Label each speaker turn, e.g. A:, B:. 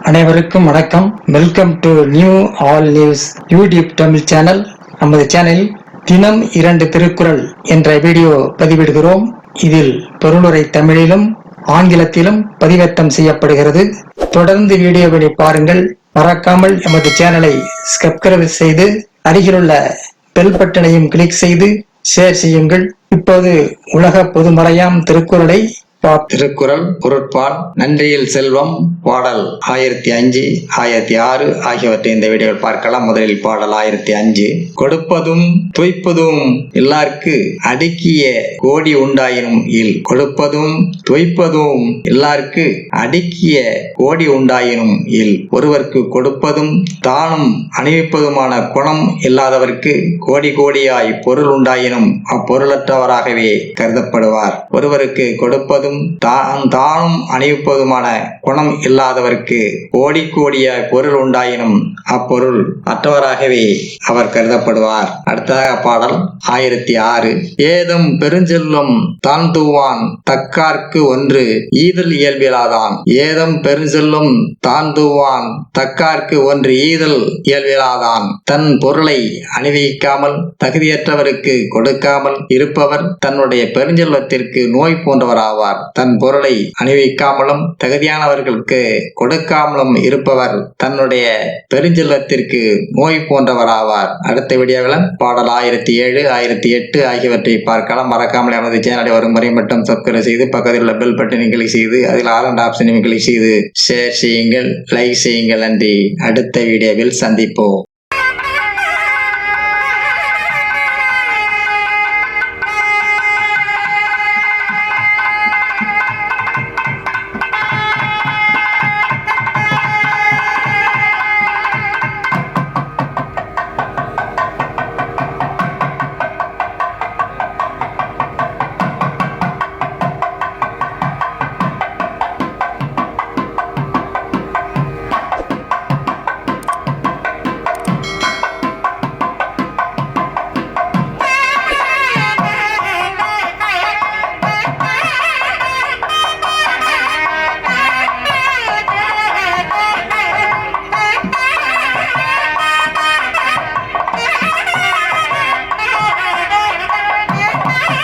A: அனைவருக்கும் வணக்கம். Welcome to new all news YouTube Tamil channel. நமது சேனலில் தினம் 2 திருக்குறள் என்ற வீடியோ பதிவிடுகிறோம். இதில் பொருளுரை தமிழிலும் ஆங்கிலத்திலும் பதிவேற்றம் செய்யப்படுகிறது. தொடர்ந்து வீடியோவை பாருங்கள். மறக்காமல் எமது சேனலை சப்ஸ்கிரைப் செய்து அருகிலுள்ள பெல் பட்டனையும் கிளிக் செய்து ஷேர் செய்யுங்கள். இப்போது உலக பொதுமறையாம் திருக்குறளை
B: திருக்குறள் பொருட்பால் நன்றியில் செல்வம் பாடல் 1005, 1006 ஆகியவற்றை இந்த வீடியோவில் பார்க்கலாம். முதலில் பாடல் 1005. கொடுப்பதும் துய்ப்பதும் எல்லாருக்கு அடுக்கிய கோடி உண்டாயினும் இல். கொடுப்பதும் துய்ப்பதும் எல்லாருக்கு அடுக்கிய கோடி உண்டாயினும் இல். ஒருவருக்கு கொடுப்பதும் தானும் அணிவிப்பதுமான குணம் இல்லாதவர்க்கு கோடி கோடியாய் பொருள் உண்டாயினும் அப்பொருளற்றவராகவே கருதப்படுவார். ஒருவருக்கு கொடுப்பதும் தானும் அணிவிப்பதுமான குணம் இல்லாதவர்க்கு கோடி கோடியாய் பொருள் உண்டாயினும் அப்பொருள் அற்றவராகவே அவர் கருதப்படுவார். அடுத்ததாக பாடல் 1006. ஏதும் பெருஞ்செல்வம் தான் தூவான் தக்கார்க்கு ஒன்று ஈதல் இயல்பிலாதான். ஏதும் பெருஞ்செல்வம் தான் தூவான் தக்கார்க்கு ஒன்று ஈதல் இயல்பிலாதான். தன் பொருளை அணிவிக்காமல் தகுதியற்றவருக்கு கொடுக்காமல் இருப்பவர் தன்னுடைய பெருஞ்செல்வத்திற்கு நோய் போன்றவராவார். தன் பொருளை அணிவிக்காமலும் தகுதியானவர்களுக்கு கொடுக்காமலும் இருப்பவர் தன்னுடைய பெருஞ்செல்வத்திற்கு நோய் போன்றவராவார். அடுத்த வீடியோவில் பாடல் 1007, 1008 ஆகியவற்றை பார்க்கலாம். மறக்காமல் நமது சேனலை வரும் முறை மட்டும் சப்ஸ்கிரைப் செய்து பக்கத்தில் உள்ள பெல் பட்டனை கிளிக் செய்து அதில் ஆல் அண்ட் ஆப்ஷனை கிளிக் செய்து ஷேர் செய்யுங்கள், லைக் செய்யுங்கள். நன்றி. அடுத்த வீடியோவில் சந்திப்போம்.